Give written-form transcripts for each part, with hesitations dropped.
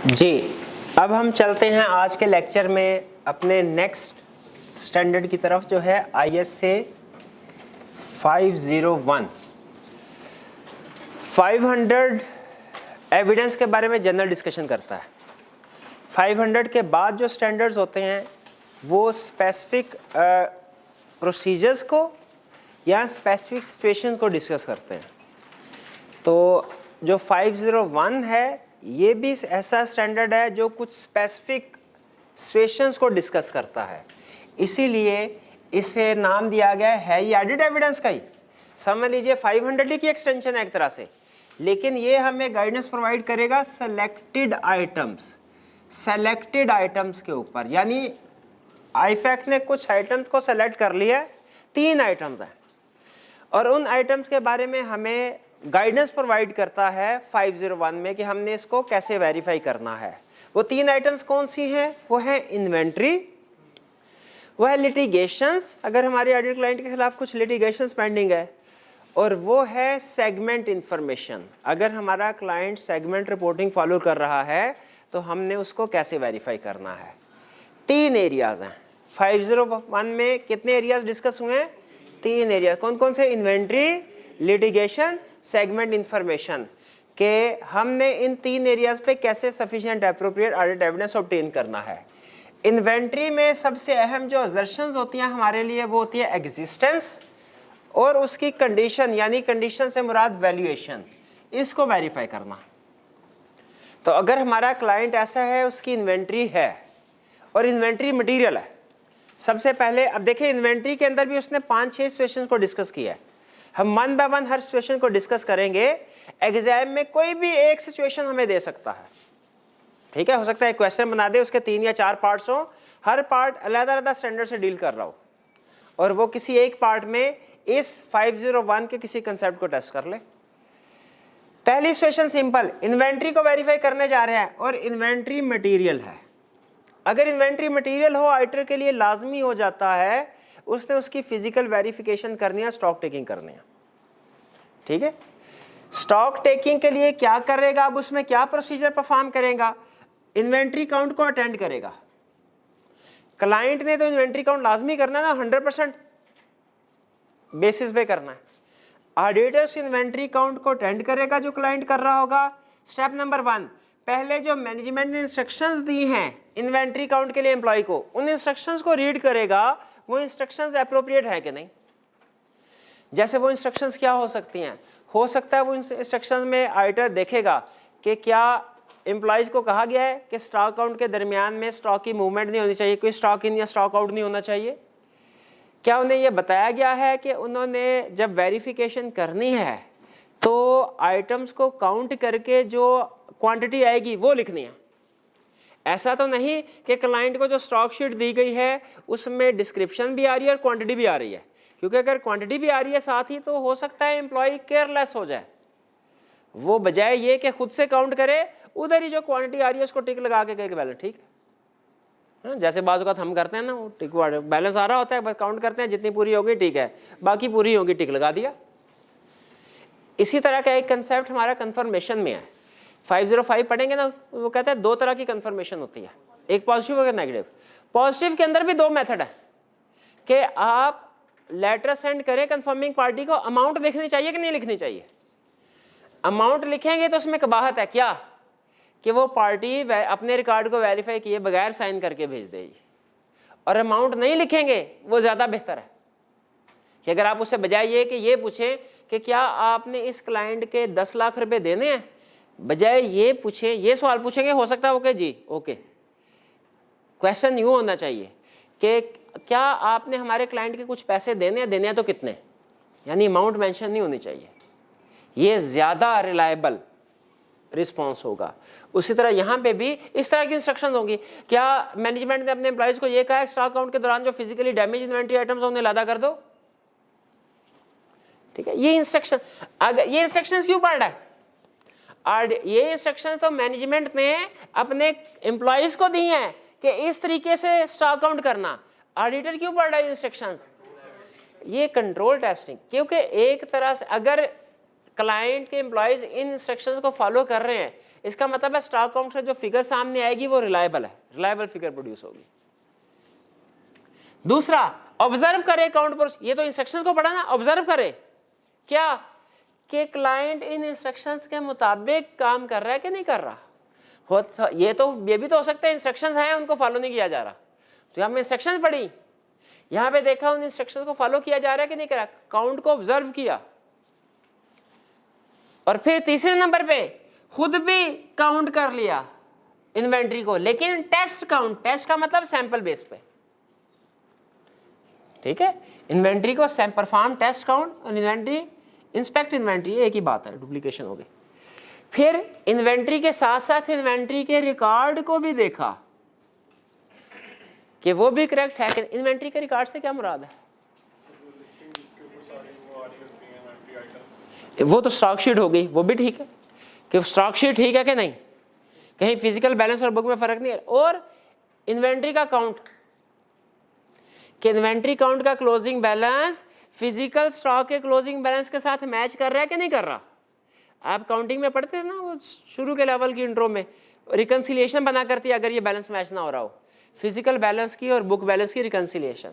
जी, अब हम चलते हैं आज के लेक्चर में अपने नेक्स्ट स्टैंडर्ड की तरफ, जो है ISA 501। 500 एविडेंस के बारे में जनरल डिस्कशन करता है। 500 के बाद जो स्टैंडर्ड्स होते हैं वो स्पेसिफिक प्रोसीजर्स को या स्पेसिफिक सिचुएशन को डिस्कस करते हैं। तो जो 501 है ये भी ऐसा स्टैंडर्ड है जो कुछ स्पेसिफिक सिचुएशंस को डिस्कस करता है, इसीलिए इसे नाम दिया गया है ये एडिड एविडेंस का ही। समझ लीजिए 500 की एक्सटेंशन है एक तरह से, लेकिन ये हमें गाइडेंस प्रोवाइड करेगा सेलेक्टेड आइटम्स के ऊपर। यानी आईफैक्ट ने कुछ आइटम्स को सेलेक्ट कर लिया, 3 आइटम्स हैं, और उन आइटम्स के बारे में हमें गाइडेंस प्रोवाइड करता है 501 में कि हमने इसको कैसे वेरीफाई करना है। वो 3 आइटम्स कौन सी हैं? वो है इन्वेंट्री, वो है लिटिगेशंस, अगर हमारे ऑडिट क्लाइंट के खिलाफ कुछ लिटिगेशंस पेंडिंग है, और वो है सेगमेंट इंफॉर्मेशन। अगर हमारा क्लाइंट सेगमेंट रिपोर्टिंग फॉलो कर रहा है तो हमने उसको कैसे वेरीफाई करना है। 3 एरियाज हैं 501 में। कितने एरियाज डिस्कस हुए हैं? 3 एरिया। कौन कौन से? इन्वेंट्री, लिटिगेशन, सेगमेंट इंफॉर्मेशन के हमने इन 3 एरियाज पे कैसे sufficient appropriate audit evidence obtain करना है। इन्वेंट्री में सबसे अहम जो असर्शंस होती हैं हमारे लिए वो होती है एग्जिस्टेंस और उसकी कंडीशन, यानी कंडीशन से मुराद वैल्यूएशन, इसको वेरीफाई करना। तो अगर हमारा क्लाइंट ऐसा है उसकी इन्वेंट्री है और इन्वेंट्री मटीरियल है, सबसे पहले अब देखिए इन्वेंट्री के अंदर भी उसने 5-6 सिचुएशंस को डिस्कस किया है। हम 1 बाय 1 हर सिचुएशन को डिस्कस करेंगे। एग्जाम में कोई भी एक सिचुएशन हमें दे सकता है, ठीक है। हो सकता है क्वेश्चन बना दे, उसके 3 या 4 पार्ट्स हो, हर पार्ट अलग-अलग स्टैंडर्ड से डील कर रहा हो, और वो किसी एक पार्ट में इस 501 के किसी कंसेप्ट को टेस्ट कर ले। पहली सिचुएशन सिंपल, इन्वेंट्री को वेरीफाई करने जा रहे हैं और इन्वेंट्री मटीरियल है। अगर इन्वेंट्री मटीरियल हो, ऑडिटर के लिए लाजमी हो जाता है उसने उसकी फिजिकल वेरिफिकेशन करनी है, स्टॉक टेकिंग करनी है, ठीक है। स्टॉक टेकिंग के लिए क्या करेगा? अब उसमें क्या प्रोसीजर परफॉर्म करेगा? इन्वेंट्री काउंट को अटेंड करेगा। क्लाइंट ने तो इन्वेंट्री काउंट लाजमी करना है ना, 100% बेसिस पे करना है। ऑडिटर्स इन्वेंट्री काउंट को अटेंड करेगा जो क्लाइंट कर रहा होगा। स्टेप नंबर 1, पहले जो मैनेजमेंट ने इंस्ट्रक्शंस दी हैं इन्वेंट्री काउंट के लिए एम्प्लॉय को, उन इंस्ट्रक्शंस को रीड करेगा, वो इंस्ट्रक्शंस एप्रोप्रिएट है कि नहीं। जैसे वो इंस्ट्रक्शंस क्या हो सकती हैं? हो सकता है वो इंस्ट्रक्शंस में ऑडिटर देखेगा कि क्या एम्प्लॉयज को कहा गया है कि स्टॉक काउंट के दरमियान में स्टॉक की मूवमेंट नहीं होनी चाहिए, कोई स्टॉक इन या स्टॉक आउट नहीं होना चाहिए। क्या उन्हें यह बताया गया है कि उन्होंने जब वेरिफिकेशन करनी है तो आइटम्स को काउंट करके जो क्वांटिटी आएगी वो लिखनी है। ऐसा तो नहीं कि क्लाइंट को जो स्टॉक शीट दी गई है उसमें डिस्क्रिप्शन भी आ रही है और क्वांटिटी भी आ रही है, क्योंकि अगर क्वांटिटी भी आ रही है साथ ही तो हो सकता है एम्प्लॉय केयरलेस हो जाए। वो बजाय ये कि खुद से काउंट करे, उधर ही जो क्वांटिटी आ रही है उसको टिक लगा के कहे बैलेंस ठीक है। जैसे बाजू का हम करते हैं ना, वो टिक बैलेंस आ रहा होता है, बस काउंट करते हैं, जितनी पूरी होगी ठीक है, बाकी पूरी होगी टिक लगा दिया। इसी तरह का एक कंसेप्ट हमारा कंफर्मेशन में है। 505 पढ़ेंगे ना, वो कहता है 2 तरह की कंफर्मेशन होती है, एक पॉजिटिव और एक नेगेटिव। पॉजिटिव के अंदर भी 2 मेथड है कि आप लेटर सेंड करें कंफर्मिंग पार्टी को, अमाउंट लिखनी चाहिए कि नहीं लिखनी चाहिए। अमाउंट लिखेंगे तो उसमें कबाहत है क्या कि वो पार्टी अपने रिकॉर्ड को वेरीफाई किए बगैर साइन करके भेज देगी, और अमाउंट नहीं लिखेंगे वो ज़्यादा बेहतर है कि अगर आप उससे बजाय ये कि ये पूछें कि क्या आपने इस क्लाइंट के 10 लाख रुपए देने हैं, बजाय ये पूछें, ये सवाल पूछेंगे, हो सकता है ओके जी ओके। क्वेश्चन यूँ होना चाहिए कि क्या आपने हमारे क्लाइंट के कुछ पैसे देने हैं तो कितने, यानी अमाउंट मेंशन नहीं होनी चाहिए। ये ज़्यादा रिलायबल रिस्पॉन्स होगा। उसी तरह यहाँ पे भी इस तरह की इंस्ट्रक्शंस होंगी। क्या मैनेजमेंट ने अपने एम्प्लॉयज़ को ये कहा है स्टॉक काउंट के दौरान जो फिजिकली डैमेज इन्वेंट्री आइटम्स उन्हें लादा कर दो, ठीक है। ये इंस्ट्रक्शन, अगर ये इंस्ट्रक्शंस क्यों पढ़ रहा है? और ये इंस्ट्रक्शंस तो मैनेजमेंट ने अपने एम्प्लॉयज़ को दी हैं कि इस तरीके से स्टॉक काउंट करना। ऑडिटर क्यों पढ़ रहा है इंस्ट्रक्शंस? ये कंट्रोल टेस्टिंग, क्योंकि एक तरह से अगर क्लाइंट के एम्प्लॉयज़ इन इंस्ट्रक्शंस को फॉलो कर रहे हैं इसका मतलब है स्टॉक काउंट से जो फिगर सामने आएगी वो रिलायबल है, रिलायबल फिगर प्रोड्यूस होगी। दूसरा, ऑब्जर्व करे अकाउंट पर, ये तो इंस्ट्रक्शंस को पढ़ा ना, ऑब्जर्व करे क्या कि क्लाइंट इन इंस्ट्रक्शंस के मुताबिक काम कर रहा है कि नहीं कर रहा। ये भी तो हो सकता है इंस्ट्रक्शंस हैं उनको फॉलो नहीं किया जा रहा, तो हमने इंस्ट्रक्शंस पढ़ी, यहां पे देखा उन इंस्ट्रक्शंस को फॉलो किया जा रहा है कि नहीं कर रहा, काउंट को ऑब्जर्व किया। और फिर तीसरे नंबर पे खुद भी काउंट कर लिया इन्वेंट्री को, लेकिन टेस्ट काउंट, टेस्ट का मतलब सैंपल बेस पे, ठीक है। इन्वेंट्री को परफॉर्म टेस्ट काउंट और इन्वेंट्री इंस्पेक्ट इन्वेंट्री, एक ही बात है, डुप्लीकेशन हो गई। फिर इन्वेंट्री के साथ साथ इन्वेंट्री के रिकॉर्ड को भी देखा कि वो भी करेक्ट है कि इन्वेंट्री के रिकॉर्ड से क्या मुराद है, वो तो स्टॉक शीट हो गई, वो भी ठीक है कि स्टॉक शीट ठीक है कि नहीं, कहीं फिजिकल बैलेंस और बुक में फर्क नहीं है। और इन्वेंट्री का काउंट, कि इन्वेंट्री काउंट का क्लोजिंग बैलेंस फिजिकल स्टॉक के क्लोजिंग बैलेंस के साथ मैच कर रहा है कि नहीं कर रहा। आप काउंटिंग में पढ़ते थे ना वो शुरू के लेवल की इंट्रो में, रिकंसिलिएशन बना करती है अगर ये बैलेंस मैच ना हो रहा हो, फिजिकल बैलेंस की और बुक बैलेंस की रिकंसिलिएशन।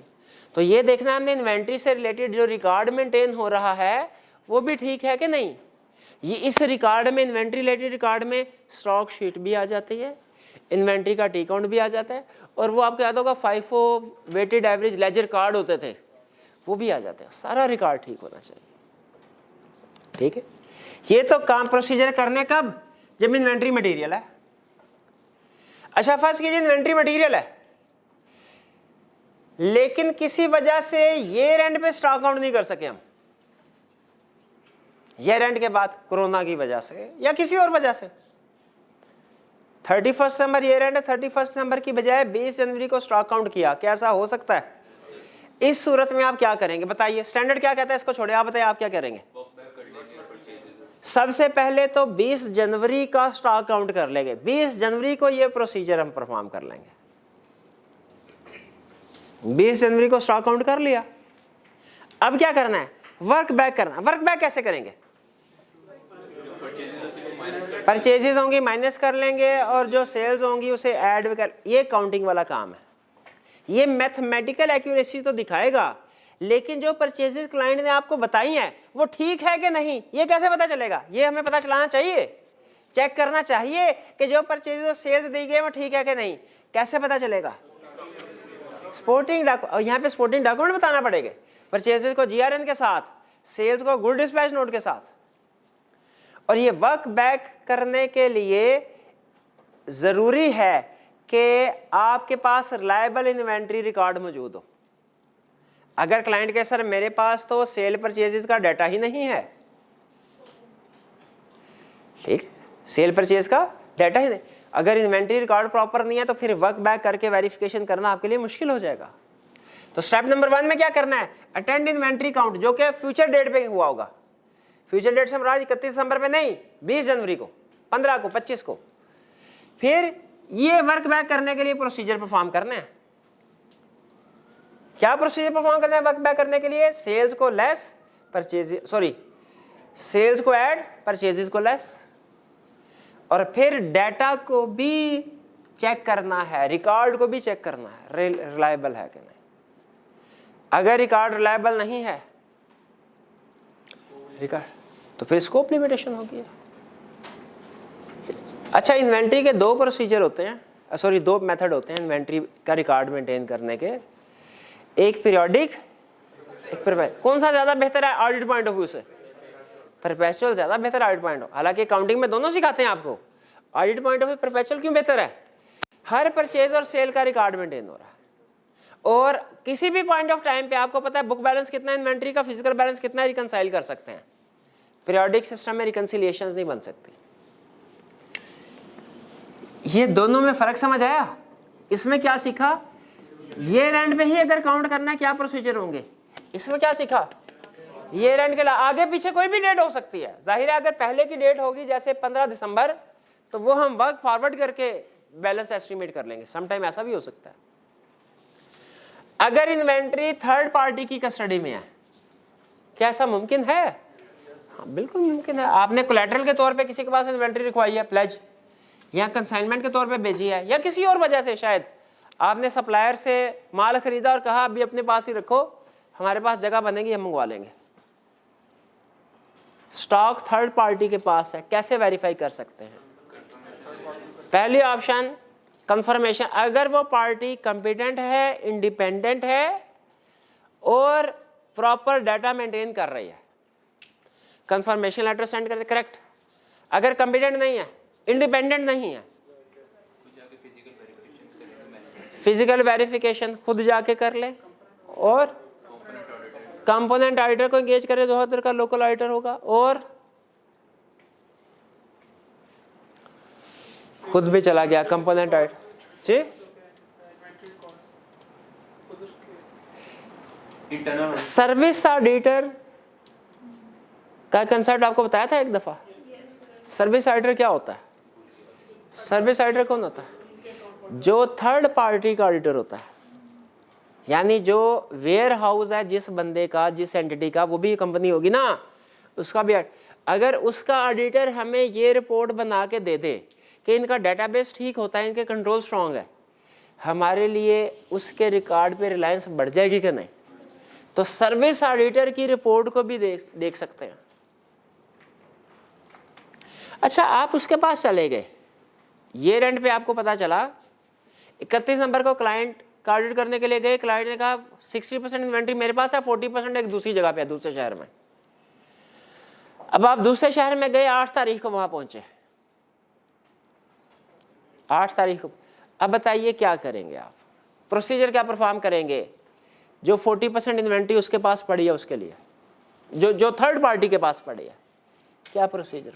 तो ये देखना हमने इन्वेंट्री से रिलेटेड जो रिकॉर्ड मेंटेन हो रहा है वो भी ठीक है कि नहीं। ये इस रिकॉर्ड में, इन्वेंट्री रिलेटेड रिकॉर्ड में स्टॉक शीट भी आ जाती है, इन्वेंट्री का टी काउंट भी आ जाता है, और वो आपको याद होगा FIFO weighted average ledger card होते थे वो भी आ जाते हैं। सारा रिकॉर्ड ठीक होना चाहिए, ठीक है। ये तो काम प्रोसीजर करने कब, जब इन्वेंट्री मटेरियल है। अच्छा फर्स्ट कीजिए इन्वेंट्री मटेरियल है, लेकिन किसी वजह से ईयर एंड पे स्टॉक आउट नहीं कर सके हम, ईयर एंड के बाद कोरोना की वजह से या किसी और वजह से 31 दिसंबर ईयर एंड है, 31 दिसंबर की बजाय 20 जनवरी को स्टॉक काउंट किया, क्या ऐसा हो सकता है। इस सूरत में आप क्या करेंगे बताइए, स्टैंडर्ड क्या कहता है, इसको छोड़िए, आप बताइए आप क्या करेंगे। सबसे पहले तो 20 जनवरी का स्टॉक काउंट कर लेंगे, 20 जनवरी को ये प्रोसीजर हम परफॉर्म कर लेंगे। 20 जनवरी को स्टॉक काउंट कर लिया, अब क्या करना है, वर्क बैक करना। वर्क बैक कैसे करेंगे, परचेजेस होंगी माइनस कर लेंगे और जो सेल्स होंगी उसे ऐड कर, ये काउंटिंग वाला काम है। ये मैथमेटिकल एक्यूरेसी तो दिखाएगा, लेकिन जो परचेजेस क्लाइंट ने आपको बताई हैं वो ठीक है कि नहीं, ये कैसे पता चलेगा। ये हमें पता चलाना चाहिए, चेक करना चाहिए कि जो परचेजेस और सेल्स दी गई वो ठीक है कि नहीं। कैसे पता चलेगा, सपोर्टिंग डॉक्यूमेंट, यहाँ पे सपोर्टिंग डॉक्यूमेंट बताना पड़ेगा, परचेजेस को GRN के साथ, सेल्स को गुड डिस्पैच नोट के साथ। और ये वर्क बैक करने के लिए जरूरी है कि आपके पास रिलायबल इन्वेंट्री रिकॉर्ड मौजूद हो। अगर क्लाइंट के सर मेरे पास तो सेल परचेजेस का डाटा ही नहीं है, ठीक, सेल परचेज का डाटा ही नहीं, अगर इन्वेंट्री रिकॉर्ड प्रॉपर नहीं है तो फिर वर्क बैक करके वेरिफिकेशन करना आपके लिए मुश्किल हो जाएगा। तो स्टेप नंबर 1 में क्या करना है, अटेंड इन्वेंट्री काउंट, जो कि फ्यूचर डेट पे हुआ होगा। फ्यूचर डेट से मुराद 31 दिसंबर पे नहीं, 20 जनवरी को, 15 को, 25 को। फिर ये वर्क बैक करने के लिए प्रोसीजर परफॉर्म करना है। क्या प्रोसीजर परफॉर्म करना है वर्क बैक करने के लिए, सेल्स को लेस परचेज, सॉरी सेल्स को ऐड परचेजेस को लेस, और फिर डाटा को भी चेक करना है, रिकॉर्ड को भी चेक करना है रिलायबल है कि नहीं। अगर रिकॉर्ड रिलायबल नहीं है रिकॉर्ड, तो फिर स्कोप लिमिटेशन होगी। अच्छा, इन्वेंट्री के 2 प्रोसीजर होते हैं, सॉरी 2 मेथड होते हैं इन्वेंट्री का रिकॉर्ड मेंटेन करने के, एक पीरियोडिक, एक परपेचुअल। कौन सा ज्यादा बेहतर है ऑडिट पॉइंट ऑफ व्यू से, परपेचुअल ज्यादा बेहतर ऑडिट पॉइंट ऑफ, हालांकि अकाउंटिंग में दोनों सिखाते हैं आपको, audit point of view perpetual क्यों बेहतर है, हर परचेज और सेल का रिकॉर्ड मेंटेन हो रहा है, और किसी भी पॉइंट ऑफ टाइम पे आपको पता है बुक बैलेंस कितना है, इन्वेंट्री का फिजिकल बैलेंस कितना है, रिकंसाइल कर सकते हैं। पीरियोडिक सिस्टम में रिकंसिलिएशंस नहीं बन सकती। ये दोनों में फर्क समझ आया। इसमें क्या सीखा, ईयर एंड में ही अगर काउंट करना है क्या प्रोसीजर होंगे, इसमें क्या सीखा, ईयर एंड के लिए आगे पीछे कोई भी डेट हो सकती है। जाहिर है अगर पहले की डेट होगी जैसे 15 दिसंबर, तो वो हम वर्क फॉरवर्ड करके बैलेंस एस्टिमेट कर लेंगे, समटाइम ऐसा भी हो सकता है। अगर इन्वेंट्री थर्ड पार्टी की कस्टडी में है, क्या ऐसा मुमकिन है, हाँ बिल्कुल मुमकिन है। आपने कोलैटरल के तौर पे किसी के पास इन्वेंट्री रखवाई है, प्लेज, या कंसाइनमेंट के तौर पे भेजी है, या किसी और वजह से शायद आपने सप्लायर से माल खरीदा और कहा अभी अपने पास ही रखो, हमारे पास जगह बनेगी हम मंगवा लेंगे। स्टॉक थर्ड पार्टी के पास है, कैसे वेरीफाई कर सकते हैं? पहली ऑप्शन कंफर्मेशन, अगर वो पार्टी कंपिटेंट है, इंडिपेंडेंट है और प्रॉपर डाटा मेंटेन कर रही है, कंफर्मेशन लेटर सेंड कर दे, करेक्ट। अगर कंपिटेंट नहीं है, इंडिपेंडेंट नहीं है, फिजिकल वेरिफिकेशन खुद जाके कर ले और कंपोनेंट ऑडिटर को एंगेज करे, 2000 का लोकल ऑडिटर होगा और खुद भी चला गया कंपोनेंट ऑडिटर जी। सर्विस ऑडिटर का कंसेप्ट आपको बताया था एक दफा। सर्विस ऑडिटर क्या होता है? सर्विस ऑडिटर कौन होता है? जो थर्ड पार्टी का ऑडिटर होता है, यानी जो वेयर हाउस है जिस बंदे का, जिस एंटिटी का, वो भी कंपनी होगी ना, उसका भी। अगर उसका ऑडिटर हमें ये रिपोर्ट बना के दे दे कि इनका डेटाबेस ठीक होता है, इनके कंट्रोल स्ट्रांग है, हमारे लिए उसके रिकॉर्ड पे रिलायंस बढ़ जाएगी कि नहीं? तो सर्विस ऑडिटर की रिपोर्ट को भी देख सकते हैं। अच्छा, आप उसके पास चले गए, ईयर एंड पे आपको पता चला 31 नंबर को क्लाइंट का ऑडिट करने के लिए गए, क्लाइंट ने कहा 60% इन्वेंट्री मेरे पास है, 40% एक दूसरी जगह पे है, दूसरे शहर में। अब आप दूसरे शहर में गए, 8 तारीख को वहां पहुंचे, 8 तारीख को। अब बताइए क्या करेंगे आप? प्रोसीजर क्या परफॉर्म करेंगे? जो 40% इन्वेंट्री उसके पास पड़ी है उसके लिए, जो थर्ड पार्टी के पास पड़ी है, क्या प्रोसीजर?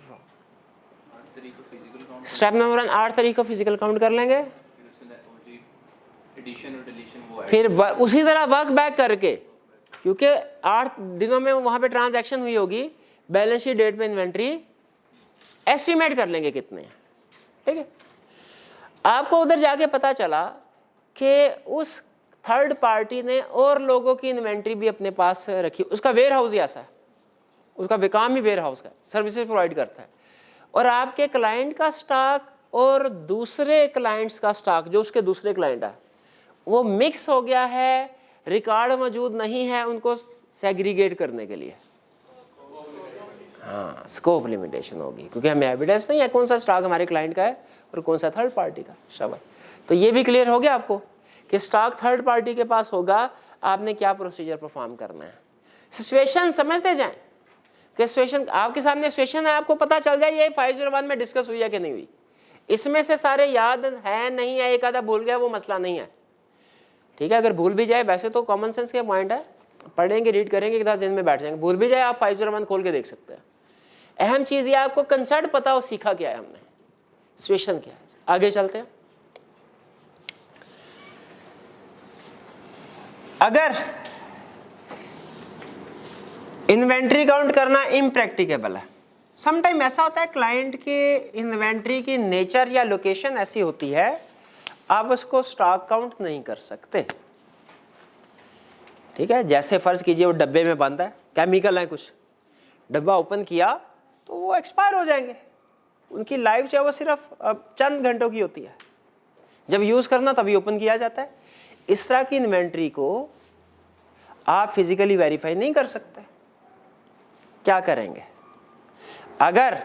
स्टेप नंबर 1, 8 तारीख को फिजिकल काउंट कर लेंगे, फिर उसी तरह वर्क बैक करके, क्योंकि 8 दिनों में वहां पे ट्रांजैक्शन हुई होगी, बैलेंस शीट डेट पे इन्वेंट्री एस्टिमेट कर लेंगे कितने हैं, ठीक है। आपको उधर जाके पता चला कि उस थर्ड पार्टी ने और लोगों की इन्वेंट्री भी अपने पास रखी, उसका वेयर हाउस ही ऐसा है, उसका काम ही वेयर हाउस का सर्विसेज प्रोवाइड करता है, और आपके क्लाइंट का स्टॉक और दूसरे क्लाइंट्स का स्टॉक, जो उसके दूसरे क्लाइंट है, वो मिक्स हो गया है, रिकॉर्ड मौजूद नहीं है उनको सेग्रीगेट करने के लिए। हाँ, स्कोप लिमिटेशन होगी, क्योंकि हमें एविडेंस नहीं है कौन सा स्टॉक हमारे क्लाइंट का है और कौन सा थर्ड पार्टी का। शाबाश। तो ये भी क्लियर हो गया आपको कि स्टॉक थर्ड पार्टी के पास होगा, आपने क्या प्रोसीजर परफॉर्म करना है। सिचुएशन समझते जाएं कि सिचुएशन आपके सामने सिचुएशन है, आपको पता चल जाए ये 501 में डिस्कस हुई है कि नहीं हुई। इसमें से सारे याद है नहीं है, एक आधा भूल गया, वो मसला नहीं है, ठीक है। अगर भूल भी जाए, वैसे तो कॉमन सेंस के पॉइंट है, पढ़ेंगे रीड करेंगे एक दिन में बैठ जाएंगे, भूल भी जाए आप 501 खोल के देख सकते हैं। अहम चीज़ ये आपको कंसेप्ट पता हो, सीखा क्या है हमने, सिचुएशन क्या है। आगे चलते हैं। अगर इन्वेंट्री काउंट करना इम्प्रैक्टिकेबल है, समटाइम ऐसा होता है क्लाइंट की इन्वेंट्री की नेचर या लोकेशन ऐसी होती है, आप उसको स्टॉक काउंट नहीं कर सकते, ठीक है। जैसे फर्ज कीजिए वो डब्बे में बंद है, केमिकल है कुछ, डब्बा ओपन किया तो वो एक्सपायर हो जाएंगे, उनकी लाइफ जो है वो सिर्फ चंद घंटों की होती है, जब यूज करना तभी ओपन किया जाता है। इस तरह की इन्वेंट्री को आप फिजिकली वेरीफाई नहीं कर सकते। क्या करेंगे? अगर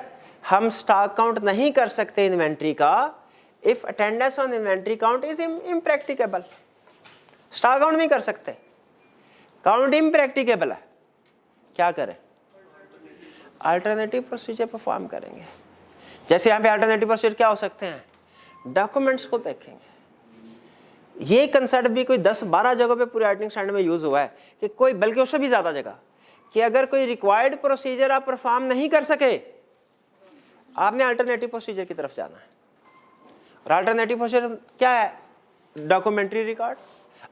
हम स्टॉक काउंट नहीं कर सकते इन्वेंट्री का, if attendance on inventory count is impracticable, stock count नहीं कर सकते, काउंट इम्प्रैक्टिकेबल है, क्या करें? अल्टरनेटिव प्रोसीजर परफॉर्म करेंगे। जैसे यहाँ पे अल्टरनेटिव प्रोसीजर क्या हो सकते हैं? डॉक्यूमेंट्स को देखेंगे। ये कंसेप्ट भी कोई 10-12 जगहों पे पूरे ऑडिटिंग स्टैंडर्ड में यूज हुआ है कि कोई, बल्कि उससे भी ज्यादा जगह, कि अगर कोई रिक्वायर्ड प्रोसीजर आप परफॉर्म नहीं कर सके, आपने अल्टरनेटिव प्रोसीजर की तरफ जाना है। और अल्टरनेटिव प्रोसीजर क्या है? Documentary record.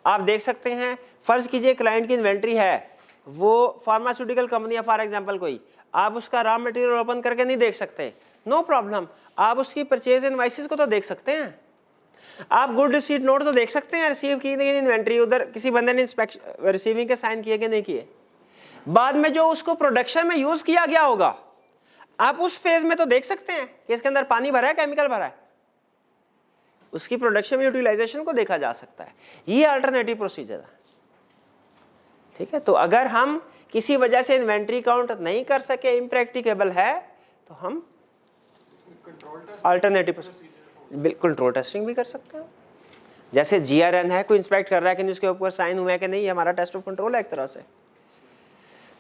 आप देख सकते हैं, फर्ज कीजिए क्लाइंट की इन्वेंट्री है, वो फार्मास्यूटिकल कंपनी है फॉर एग्जांपल कोई, आप उसका रॉ मटेरियल ओपन करके नहीं देख सकते, नो प्रॉब्लम, आप उसकी परचेज इनवाइसेस को तो देख सकते हैं, आप गुड रिसीट नोट तो देख सकते हैं, रिसीव की गई इन्वेंट्री, उधर किसी बंदे ने इंस्पेक्शन रिसीविंग के साइन किए कि नहीं किए, बाद में जो उसको प्रोडक्शन में यूज किया गया होगा, आप उस फेज में तो देख सकते हैं कि इसके अंदर पानी भरा है, केमिकल भरा है, उसकी प्रोडक्शन यूटिलाइजेशन को देखा जा सकता है। ये अल्टरनेटिव प्रोसीजर है, ठीक है। तो अगर हम किसी वजह से इन्वेंट्री काउंट नहीं कर सके, इम्प्रैक्टिकेबल है, तो हम अल्टरनेटिव कंट्रोल टेस्टिंग भी कर सकते हैं। जैसे GRN है, कोई इंस्पेक्ट कर रहा है कि नहीं उसके ऊपर साइन हुआ है कि नहीं, हमारा टेस्ट ऑफ कंट्रोल है एक तरह से।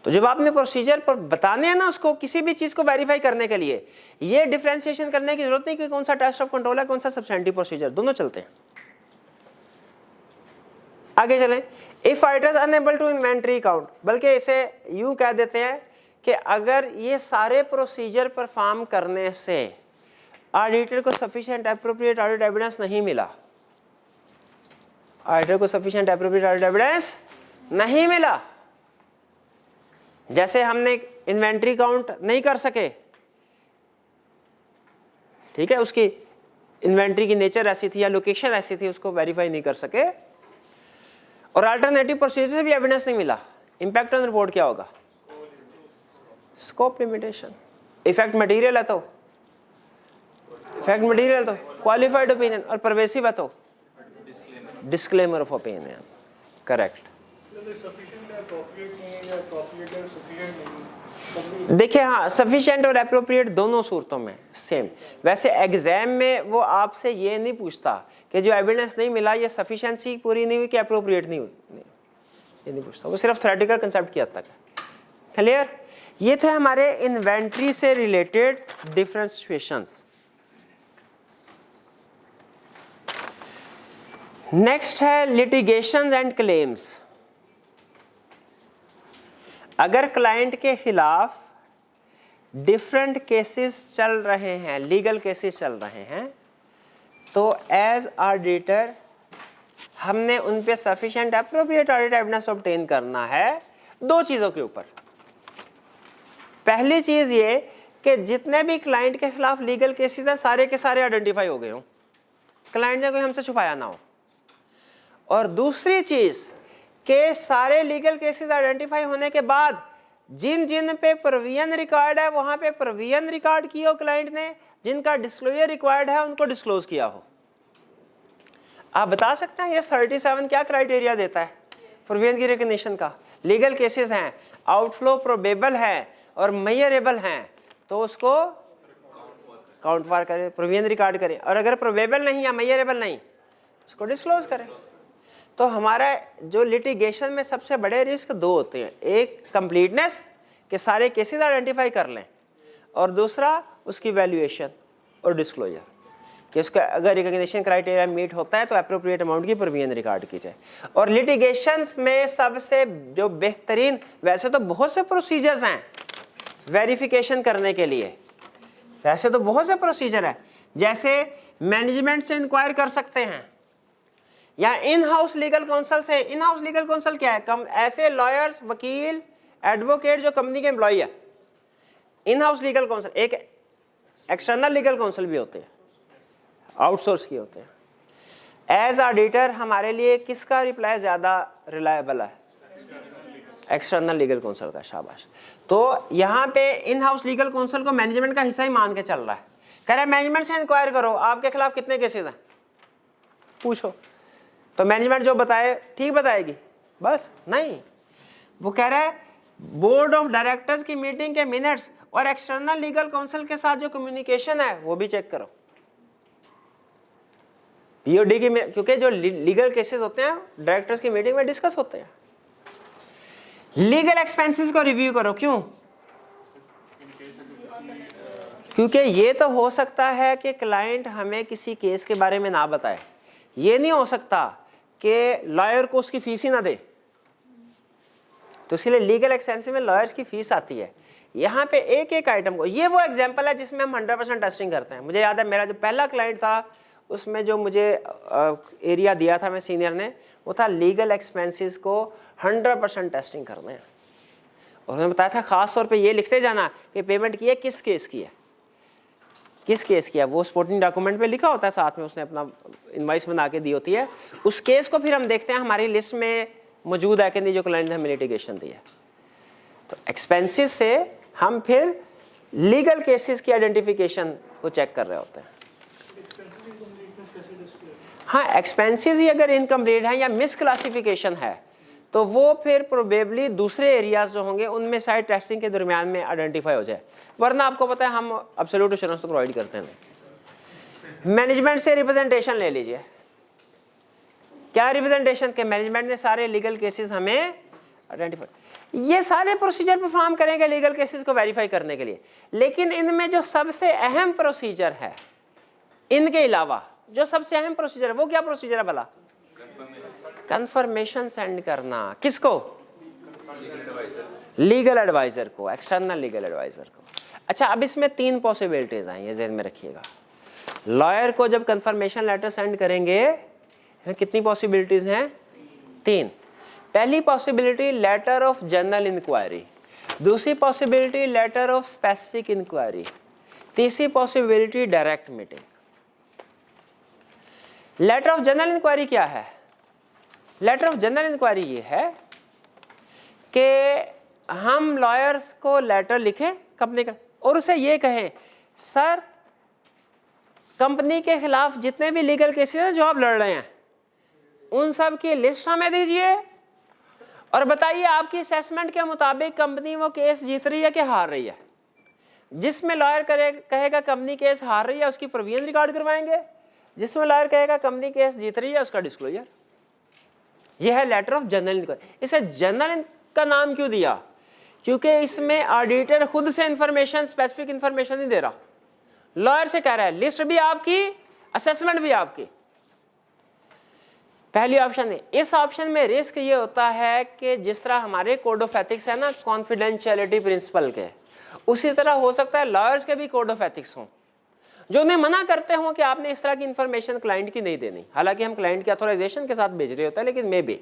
तो जब आपने प्रोसीजर पर बताने हैं ना उसको, किसी भी चीज को वेरीफाई करने के लिए, ये डिफरेंशिएशन करने की जरूरत नहीं कि कौन सा टेस्ट ऑफ कंट्रोल है, कौन सा सब्सटेंटिव प्रोसीजर, दोनों चलते हैं। आगे चलें। If auditor unable to inventory count, बल्कि इसे यूं कह देते हैं कि अगर ये सारे प्रोसीजर परफॉर्म करने से ऑडिटर को सफिशिएंट एप्रोप्रिएट ऑडिट एविडेंस नहीं मिला, ऑडिटर को सफिशिएंट एप्रोप्रिएट ऑडिट एविडेंस नहीं मिला, जैसे हमने इन्वेंट्री काउंट नहीं कर सके, ठीक है, उसकी इन्वेंट्री की नेचर ऐसी थी या लोकेशन ऐसी थी, उसको वेरीफाई नहीं कर सके, और अल्टरनेटिव प्रोसीजर से भी एविडेंस नहीं मिला, इंपैक्ट ऑन रिपोर्ट क्या होगा? Scope limitation. इफेक्ट मटेरियल है तो इफेक्ट मटेरियल तो क्वालिफाइड ओपिनियन, और परवेसिव है तो डिस्क्लेमर ऑफ ओपिनियन। करेक्ट। देखिए हाँ, सफिशिएंट और एप्रोप्रिएट दोनों सूरतों में सेम। वैसे एग्जाम में वो आपसे ये नहीं पूछता कि जो एविडेंस नहीं मिला ये सफिशिएंसी पूरी नहीं हुई कि एप्रोप्रिएट नहीं हुई, ये नहीं पूछता, वो सिर्फ थ्योरेटिकल कंसेप्ट की हद तक है। क्लियर? ये थे हमारे इन्वेंट्री से रिलेटेड डिफरेंशिएशंस। नेक्स्ट है लिटिगेशन एंड क्लेम्स। अगर क्लाइंट के खिलाफ डिफरेंट केसेस चल रहे हैं, लीगल केसेस चल रहे हैं, तो एज ऑडिटर हमने उन पे sufficient appropriate audit evidence obtain करना है दो चीज़ों के ऊपर। पहली चीज़ ये कि जितने भी क्लाइंट के खिलाफ लीगल केसेस हैं सारे के सारे आइडेंटिफाई हो गए हों, क्लाइंट ने कोई हमसे छुपाया ना हो। और दूसरी चीज़ के सारे लीगल केसेस आइडेंटिफाई होने के बाद जिन जिन पे प्रोविजन रिकॉर्ड है वहां पे प्रोविजन रिकॉर्ड की हो क्लाइंट ने, जिनका डिस्क्लोजर रिक्वायर्ड है उनको डिस्क्लोज किया हो। आप बता सकते हैं ये 37 क्या क्राइटेरिया देता है प्रोविजन की रिकग्निशन का? लीगल केसेस हैं, आउटफ्लो प्रोबेबल है और मेजरेबल हैं, तो उसको काउंट फॉर करें, प्रोविजन रिकॉर्ड करें, और अगर प्रोबेबल नहीं या मेजरेबल नहीं उसको डिस्क्लोज करें। तो हमारा जो लिटिगेशन में सबसे बड़े रिस्क दो होते हैं, एक कंप्लीटनेस के सारे केसेस आइडेंटिफाई कर लें, और दूसरा उसकी वैल्यूएशन और डिस्क्लोजर कि उसका अगर रिकग्निशन क्राइटेरिया मीट होता है तो एप्रोप्रिएट अमाउंट की प्रोविजन रिकॉर्ड की जाए। और लिटिगेशन में सबसे जो बेहतरीन, वैसे तो बहुत से प्रोसीजर्स हैं वेरिफिकेशन करने के लिए, वैसे तो बहुत से प्रोसीजर है, जैसे मैनेजमेंट से इंक्वायर कर सकते हैं या इन हाउस लीगल काउंसिल से। इन हाउस लीगल काउंसिल क्या है? ऐसे लॉयर्स, वकील, एडवोकेट जो कंपनी के एम्प्लॉई है, इन हाउस लीगल काउंसिल। एक एक्सटर्नल लीगल काउंसिल भी होते हैं, आउटसोर्स किए होते हैं। एज ऑडिटर हमारे लिए किसका रिप्लाई ज्यादा रिलायबल है? एक्सटर्नल लीगल काउंसिल का। शाबाश। तो यहाँ पे इन हाउस लीगल काउंसिल को मैनेजमेंट का हिस्सा ही मान के चल रहा है, कह रहा है मैनेजमेंट से इंक्वायर करो आपके खिलाफ कितने केसेस हैं, पूछो। तो मैनेजमेंट जो बताए ठीक बताएगी? बस नहीं, वो कह रहा है बोर्ड ऑफ डायरेक्टर्स की मीटिंग के मिनट्स और एक्सटर्नल लीगल काउंसिल के साथ जो कम्युनिकेशन है वो भी चेक करो। पीओडी की, क्योंकि जो लीगल केसेस होते हैं डायरेक्टर्स की मीटिंग में डिस्कस होते हैं। लीगल एक्सपेंसेस को रिव्यू करो। क्यों? क्योंकि ये तो हो सकता है कि क्लाइंट हमें किसी केस के बारे में ना बताए, ये नहीं हो सकता कि लॉयर को उसकी फीस ही ना दे, तो इसलिए लीगल एक्सपेंसेस में लॉयर्स की फीस आती है। यहाँ पे एक एक आइटम को, ये वो एग्जांपल है जिसमें हम 100% टेस्टिंग करते हैं। मुझे याद है मेरा जो पहला क्लाइंट था उसमें जो मुझे एरिया दिया था मैं सीनियर ने, वो था लीगल एक्सपेंसेस को 100% टेस्टिंग करना है। और उन्होंने बताया था खास तौर पे ये लिखते जाना कि पेमेंट की है किस केस की है, किस केस की है। वो सपोर्टिंग डॉक्यूमेंट पे लिखा होता है, साथ में उसने अपना इनवॉइस बना के दी होती है। उस केस को फिर हम देखते हैं हमारी लिस्ट में मौजूद है कि नहीं जो क्लाइंट ने हमें लिटिगेशन दी है। तो एक्सपेंसेस से हम फिर लीगल केसेस की आइडेंटिफिकेशन को चेक कर रहे होते हैं। हाँ, एक्सपेंसेस ही अगर इनकम्प्लीट है या मिस क्लासिफिकेशन है तो वो फिर प्रोबेबली दूसरे एरियाज जो होंगे उनमें साइड टेस्टिंग के दरमियान में आइडेंटिफाई हो जाए, वरना आपको पता है हम एब्सोल्यूट एश्योरेंस तो प्रोवाइड करते हैं। मैनेजमेंट से रिप्रेजेंटेशन ले लीजिए, क्या रिप्रेजेंटेशन के मैनेजमेंट ने सारे लीगल केसेस हमें आइडेंटिफाई, ये सारे प्रोसीजर परफॉर्म करेंगे लीगल केसेस को वेरीफाई करने के लिए, लेकिन इनमें जो सबसे अहम प्रोसीजर है, इनके अलावा जो सबसे अहम प्रोसीजर है वो क्या प्रोसीजर है भला? कंफर्मेशन सेंड करना, किसको? लीगल एडवाइजर को, एक्सटर्नल लीगल एडवाइजर को। अच्छा, अब इसमें 3 पॉसिबिलिटीज हैं, ये ज़हन में रखिएगा। लॉयर को जब कंफर्मेशन लेटर सेंड करेंगे, कितनी पॉसिबिलिटीज हैं? 3। पहली possibility letter of general inquiry, दूसरी possibility letter of specific inquiry, तीसरी possibility direct meeting. Letter of general inquiry क्या है? लेटर ऑफ जनरल इंक्वायरी ये है कि हम लॉयर्स को लेटर लिखें कंपनी का और उसे ये कहें, सर कंपनी के खिलाफ जितने भी लीगल केसेस हैं जो आप लड़ रहे हैं उन सब की लिस्ट हमें दीजिए और बताइए आपकी असेसमेंट के मुताबिक कंपनी वो केस जीत रही है कि हार रही है। जिसमें लॉयर कहेगा कंपनी केस हार रही है उसकी प्रोविजन रिकॉर्ड करवाएंगे, जिसमें लॉयर कहेगा कंपनी केस जीत रही है उसका डिस्क्लोजर। यह है लेटर ऑफ जनरल इंक्वायरी। इसे जनरल का नाम क्यों दिया? क्योंकि इसमें ऑडिटर खुद से इंफॉर्मेशन, स्पेसिफिक इंफॉर्मेशन नहीं दे रहा, लॉयर से कह रहा है लिस्ट भी आपकी, असेसमेंट भी आपकी। पहली ऑप्शन है। इस ऑप्शन में रिस्क ये होता है कि जिस तरह हमारे कोड ऑफ एथिक्स है ना कॉन्फिडेंशियलिटी प्रिंसिपल के, उसी तरह हो सकता है लॉयर्स के भी कोड ऑफ एथिक्स हों जो उन्हें मना करते हों कि आपने इस तरह की इंफॉर्मेशन क्लाइंट की नहीं देनी, हालांकि हम क्लाइंट के ऑथराइजेशन के साथ भेज रहे होते हैं, लेकिन मे बी।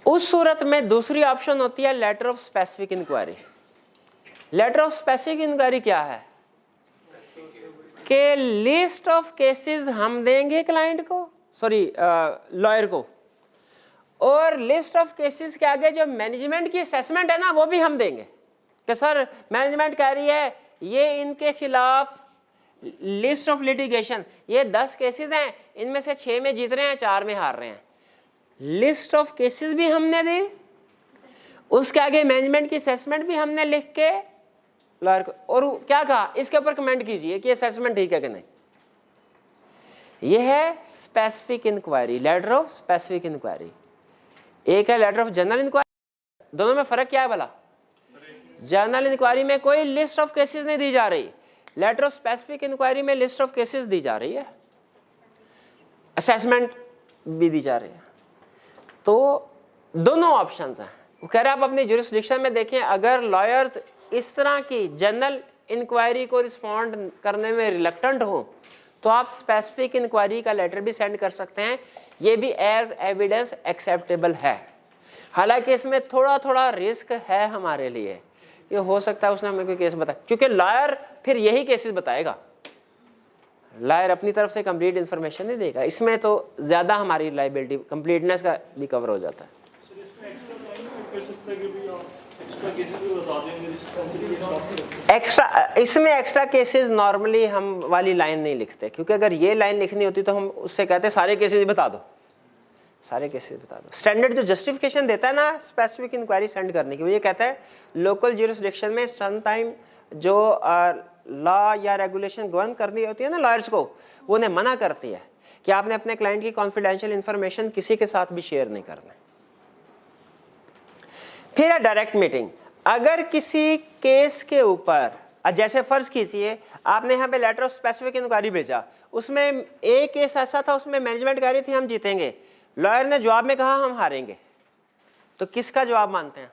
उस सूरत में दूसरी ऑप्शन होती है letter of specific inquiry. Letter of specific inquiry क्या है कि लिस्ट ऑफ केसेस हम देंगे क्लाइंट को, सॉरी लॉयर को, और लिस्ट ऑफ केसेस के आगे जो मैनेजमेंट की असेसमेंट है ना वो भी हम देंगे कि सर मैनेजमेंट कह रही है ये इनके खिलाफ लिस्ट ऑफ लिटिगेशन, ये 10 केसेस हैं, इनमें से 6 में जीत रहे हैं, 4 में हार रहे हैं। लिस्ट ऑफ केसेस भी हमने दी, उसके आगे मैनेजमेंट की असेसमेंट भी हमने लिख के लॉयर को, और क्या कहा इसके ऊपर कमेंट कीजिए कि असेसमेंट ठीक है कि नहीं। यह है specific inquiry, letter of specific inquiry. एक है लेटर ऑफ जनरल इंक्वायरी। दोनों में फर्क क्या है भला? जनरल इंक्वायरी में कोई लिस्ट ऑफ केसेस नहीं दी जा रही, लेटर ऑफ स्पेसिफिक इंक्वायरी में लिस्ट ऑफ केसेस दी जा रही है, असेसमेंट भी दी जा रही है। तो दोनों ऑप्शंस हैं। वो कह रहे हैं आप अपनी ज्यूरिसडिक्शन में देखें, अगर लॉयर्स इस तरह की जनरल इंक्वायरी को रिस्पॉन्ड करने में रिलक्टेंट हो तो आप स्पेसिफिक इंक्वायरी का लेटर भी सेंड कर सकते हैं, ये भी एज एविडेंस एक्सेप्टेबल है। हालांकि इसमें थोड़ा थोड़ा रिस्क है हमारे लिए, ये हो सकता है उसने हमें कोई केस बताया, क्योंकि लॉयर फिर यही केसेस बताएगा, लॉयर अपनी तरफ से कंप्लीट इंफॉर्मेशन नहीं देगा, इसमें तो ज़्यादा हमारी लाइबिलिटी कंप्लीटनेस का भी कवर हो जाता है। एक्स्ट्रा इसमें एक्स्ट्रा केसेस नॉर्मली हम वाली लाइन नहीं लिखते, क्योंकि अगर ये लाइन लिखनी होती तो हम उससे कहते सारे केसेस बता दो, सारे केसेस बता दो। स्टैंडर्ड जो जस्टिफिकेशन देता है ना स्पेसिफिक इंक्वायरी सेंड करने की, वो ये कहता है लोकल ज्यूरिसडिक्शन में सम टाइम जो लॉ या रेगुलेशन गवर्न करनी होती है ना लॉयर्स को, वो उन्हें मना करती है कि आपने अपने क्लाइंट की कॉन्फिडेंशियल इंफॉर्मेशन किसी के साथ भी शेयर नहीं करना। फिर है डायरेक्ट मीटिंग। अगर किसी केस के ऊपर, जैसे फर्ज कीजिए आपने यहाँ पे लेटर ऑफ स्पेसिफिक इंक्वायरी भेजा, उसमें एक केस ऐसा था उसमें मैनेजमेंट कह रही थी हम जीतेंगे, लॉयर ने जवाब में कहा हम हारेंगे, तो किसका जवाब मानते हैं?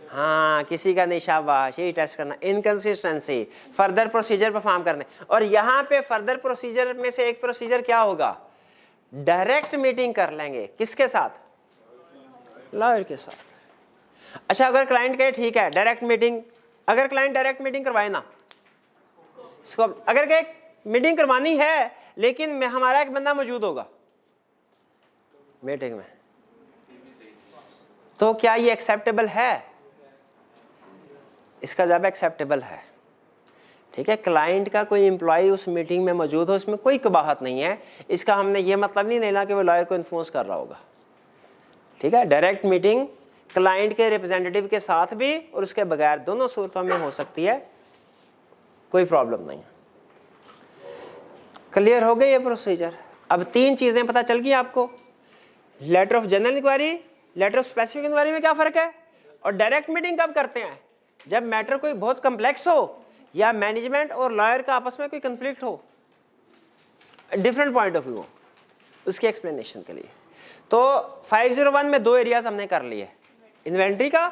हाँ, किसी का नहीं, शाबाश, यही टेस्ट करना, इनकंसिस्टेंसी, फर्दर प्रोसीजर परफॉर्म करने। और यहाँ पे फर्दर प्रोसीजर में से एक प्रोसीजर क्या होगा? डायरेक्ट मीटिंग कर लेंगे, किसके साथ? लॉयर के साथ। अच्छा, अगर क्लाइंट कहे ठीक है डायरेक्ट मीटिंग, अगर क्लाइंट डायरेक्ट मीटिंग करवाए ना, इसको अगर कहे मीटिंग करवानी है लेकिन हमारा एक बंदा मौजूद होगा मीटिंग में, तो क्या ये एक्सेप्टेबल है? इसका जवाब एक्सेप्टेबल है। ठीक है, क्लाइंट का कोई एम्प्लॉय उस मीटिंग में मौजूद हो, इसमें कोई कबाहत नहीं है। इसका हमने ये मतलब नहीं लेना कि वो लॉयर को इन्फ्लुएंस कर रहा होगा। ठीक है, डायरेक्ट मीटिंग क्लाइंट के रिप्रेजेंटेटिव के साथ भी और उसके बगैर, दोनों सूरतों में हो सकती है, कोई प्रॉब्लम नहीं। क्लियर हो गई ये प्रोसीजर। अब 3 चीजें पता चल गई आपको। Letter of general inquiry, letter of specific inquiry में क्या फर्क है, और डायरेक्ट मीटिंग कब करते हैं, जब मैटर कोई बहुत कम्प्लेक्स हो या मैनेजमेंट और लॉयर का आपस में कोई कंफ्लिक्ट हो, डिफरेंट पॉइंट ऑफ व्यू हो, उसकी एक्सप्लेनेशन के लिए। तो 501 में 2 एरियाज हमने कर लिए, इन्वेंट्री का,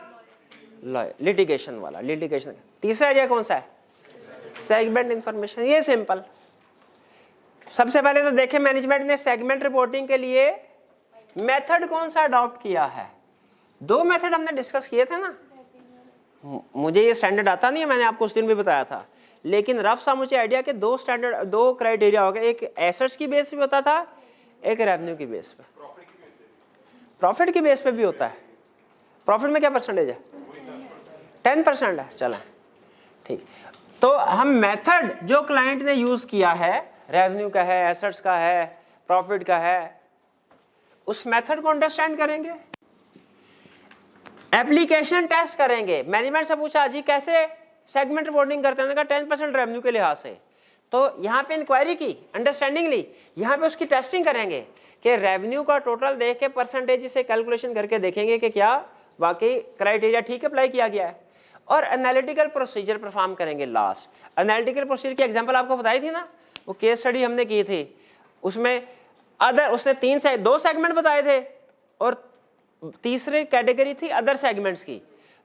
लिटिगेशन वाला, लिटिगेशन। तीसरा एरिया कौन सा है, सेगमेंट इंफॉर्मेशन। ये सिंपल। सबसे पहले तो देखें मैनेजमेंट ने सेगमेंट रिपोर्टिंग के लिए मेथड कौन सा अडॉप्ट किया है। 2 मेथड हमने डिस्कस किए थे ना। मुझे ये स्टैंडर्ड आता नहीं है, मैंने आपको उस दिन भी बताया था, लेकिन रफ सा मुझे आइडिया कि 2 स्टैंडर्ड, 2 क्राइटेरिया हो गए, एक एसेट्स की बेस पे होता था, एक रेवेन्यू की बेस पे। प्रॉफिट की बेस पे भी होता है। प्रॉफिट में क्या परसेंटेज है, 10% है। चला ठीक। तो हम मेथड जो क्लाइंट ने यूज किया है, रेवेन्यू का है, एसेट्स का है, प्रॉफिट का है, उस मेथड को अंडरस्टैंड करेंगे, एप्लीकेशन टेस्ट करेंगे। मैनेजमेंट से पूछा जी कैसे सेगमेंट रिपोर्टिंग करते हैं, 10% रेवेन्यू के लिहाज से। तो यहाँ पे इंक्वायरी की, अंडरस्टैंडिंग ली, यहाँ पे उसकी टेस्टिंग करेंगे कि रेवेन्यू का टोटल देख के परसेंटेज से कैलकुलेशन करके देखेंगे कि क्या वाकई क्राइटेरिया ठीक अप्लाई किया गया है, और एनालिटिकल प्रोसीजर परफॉर्म करेंगे लास्ट। एनालिटिकल प्रोसीजर की एग्जांपल आपको बताई थी ना, वो केस स्टडी हमने की थी, उसमें अदर, उसने 2 सेगमेंट बताए थे और तीसरी कैटेगरी थी अदर सेगमेंट्स की,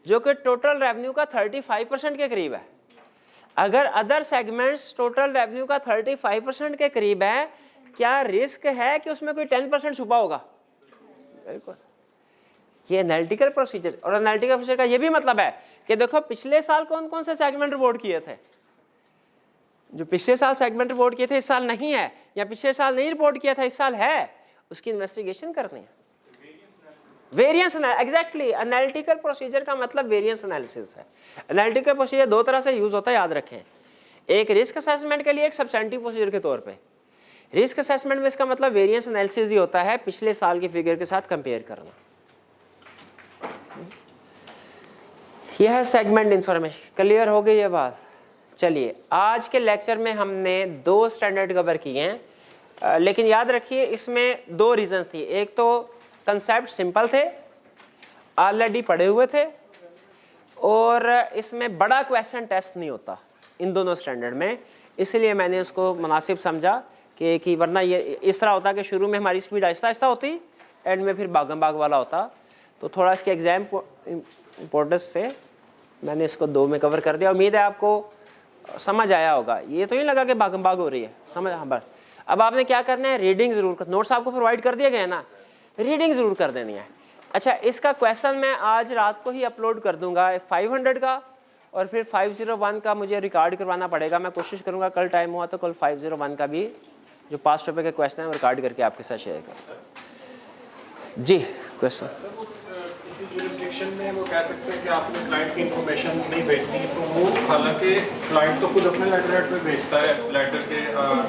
जो कि टोटल रेवेन्यू का 35% के करीब है। अगर अदर सेगमेंट्स टोटल रेवेन्यू का 35% के करीब है, क्या रिस्क है कि उसमें कोई 10% छुपा होगा? बिल्कुल। ये एनालिटिकल प्रोसीजर, और एनालिटिकल प्रोसीजर का ये भी मतलब है कि देखो पिछले साल कौन कौन से सेगमेंट रिपोर्ट किए थे, जो पिछले साल सेगमेंट रिपोर्ट किए थे इस साल नहीं है, या पिछले साल नहीं रिपोर्ट किया था इस साल है, उसकी इन्वेस्टिगेशन करनी है। वेरिएंस एग्जैक्टली, एनालिटिकल प्रोसीजर का मतलब वेरिएंस एनालिसिस है। एनालिटिकल प्रोसीजर 2 तरह से यूज होता है, याद रखें। एक रिस्क असेसमेंट के लिए, एक सब्सटेंटिव प्रोसीजर के तौर पे। रिस्क असेसमेंट में इसका मतलब वेरिएंस एनालिसिस ही होता है, पिछले साल की फिगर के साथ कंपेयर करना। यह है सेगमेंट इंफॉर्मेशन। क्लियर हो गई ये बात? चलिए, आज के लेक्चर में हमने 2 स्टैंडर्ड कवर किए हैं, लेकिन याद रखिए इसमें 2 रीजंस थी। एक तो कंसेप्ट सिंपल थे, ऑलरेडी पढ़े हुए थे, और इसमें बड़ा क्वेश्चन टेस्ट नहीं होता इन दोनों स्टैंडर्ड में, इसलिए मैंने इसको मुनासिब समझा कि वरना ये इस तरह होता कि शुरू में हमारी स्पीड आहिस्ता आहिस्ता होती, एंड में फिर भागम भाग वाला होता। तो थोड़ा इसके एग्जाम इम्पोर्टेंस से मैंने इसको 2 में कवर कर दिया। उम्मीद है आपको समझ आया होगा। ये तो नहीं लगा कि भागम भाग हो रही है, समझ। हाँ, बस अब आपने क्या करना है, रीडिंग जरूर कर, नोट्स आपको प्रोवाइड कर दिए गए ना, रीडिंग जरूर कर देनी है। अच्छा, इसका क्वेश्चन मैं आज रात को ही अपलोड कर दूंगा 500 का, और फिर 501 का मुझे रिकॉर्ड करवाना पड़ेगा। मैं कोशिश करूंगा कल टाइम हुआ तो कल 501 का भी जो पास्ट पेपर के क्वेश्चन है वो रिकॉर्ड करके आपके साथ शेयर करूँ। जी क्वेश्चन किसी जुरिस्डिक्शन में वो कह सकते हैं कि आपने क्लाइंट की इंफॉर्मेशन नहीं भेजनी, तो वो हालांकि क्लाइंट तो खुद अपने लेटर हेड पे भेजता है, लेटर के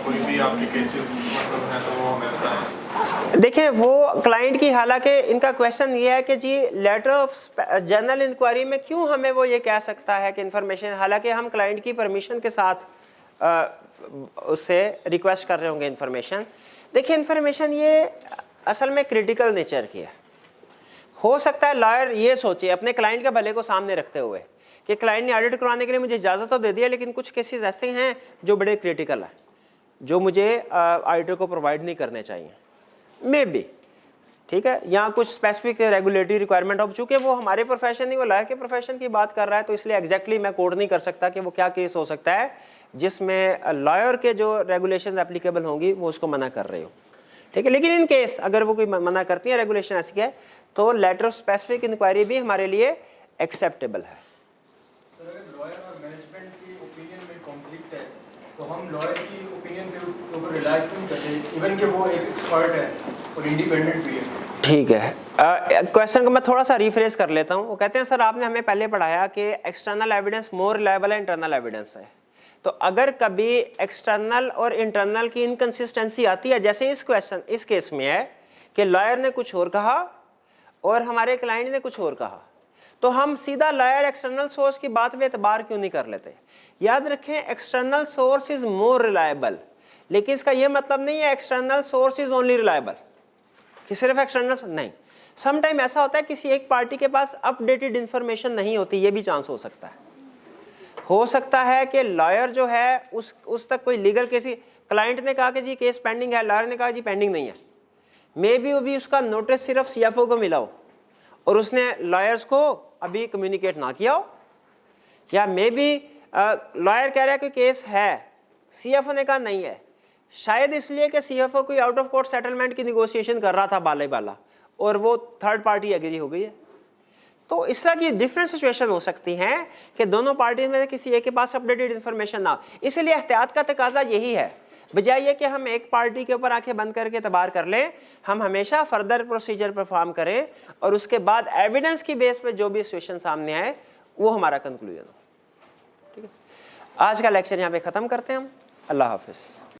कोई भी आपके केसेस मतलब है तो वो हमें बताएं। देखिए, वो क्लाइंट की, हालांकि इनका क्वेश्चन ये है कि जी लेटर ऑफ जनरल इंक्वायरी में क्यों हमें वो ये कह सकता है कि इंफॉर्मेशन, हालांकि हम क्लाइंट की परमिशन के साथ उससे रिक्वेस्ट कर रहे होंगे इंफॉर्मेशन। देखिए, इंफॉर्मेशन ये असल में क्रिटिकल नेचर की है। हो सकता है लॉयर ये सोचे अपने क्लाइंट के भले को सामने रखते हुए कि क्लाइंट ने ऑडिट करवाने के लिए मुझे इजाज़त तो दे दिया, लेकिन कुछ केसेस ऐसे हैं जो बड़े क्रिटिकल हैं, जो मुझे ऑडिटर को प्रोवाइड नहीं करने चाहिए, मे बी, ठीक है, यहाँ कुछ स्पेसिफिक रेगुलेटरी रिक्वायरमेंट हो, चूँकि वो हमारे प्रोफेशन नहीं, वो लॉयर के प्रोफेशन की बात कर रहा है, तो इसलिए एग्जैक्टली मैं कोड नहीं कर सकता कि वो क्या केस हो सकता है जिसमें लॉयर के जो रेगुलेशन एप्लीकेबल होंगी वो उसको मना कर रहे हो, ठीक है। लेकिन इन केस अगर वो कोई मना करती है, रेगुलेशन ऐसी है, तो लेटर ऑफ स्पेसिफिक इंक्वायरी भी हमारे लिए एक्सेप्टेबल है। सर, अगर लॉयर और मैनेजमेंट की ओपिनियन में कॉन्फ्लिक्ट है तो हम लॉयर की ओपिनियन के ऊपर रिलाई क्यों करते, इवन कि वो एक एक्सपर्ट है और इंडिपेंडेंट भी है? ठीक है, क्वेश्चन को मैं थोड़ा सा रिफ्रेश कर लेता हूँ। वो कहते हैं सर आपने हमें पहले पढ़ाया कि एक्सटर्नल एविडेंस मोर रिलायबल है इंटरनल एविडेंस है, तो अगर कभी एक्सटर्नल और इंटरनल की इनकंसिस्टेंसी आती है, जैसे इस केस में है कि लॉयर ने कुछ और कहा और हमारे क्लाइंट ने कुछ और कहा, तो हम सीधा लॉयर एक्सटर्नल सोर्स की बात पे एतबार क्यों नहीं कर लेते? याद रखें, external source is more reliable, लेकिन इसका यह मतलब नहीं है external source is only reliable, कि सिर्फ एक्सटर्नल नहीं। सम टाइम ऐसा होता है किसी एक पार्टी के पास अपडेटेड इंफॉर्मेशन नहीं होती, ये भी चांस हो सकता है। हो सकता है कि लॉयर जो है उस तक कोई लीगल केस, क्लाइंट ने कहा कि जी केस पेंडिंग है, लॉयर ने कहा जी पेंडिंग नहीं है, मे बी अभी उसका नोटिस सिर्फ सीएफओ को मिला हो और उसने लॉयर्स को अभी कम्युनिकेट ना किया हो, या मे बी लॉयर कह रहा है कि केस है, सीएफओ ने कहा नहीं है, शायद इसलिए कि सीएफओ कोई आउट ऑफ कोर्ट सेटलमेंट की निगोशिएशन कर रहा था बाले बाला और वो थर्ड पार्टी एग्री हो गई है। तो इस तरह की डिफरेंट सिचुएशन हो सकती हैं कि दोनों पार्टीज में से किसी एक के पास अपडेटेड इन्फॉर्मेशन ना हो। इसलिए एहतियात का तकाजा यही है, बजाय ये कि हम एक पार्टी के ऊपर आंखें बंद करके तबार कर लें, हम हमेशा फर्दर प्रोसीजर परफॉर्म करें और उसके बाद एविडेंस की बेस पे जो भी सिचुएशन सामने आए वो हमारा कंक्लूजन हो। ठीक है, आज का लेक्चर यहाँ पे ख़त्म करते हैं हम। अल्लाह हाफिज़।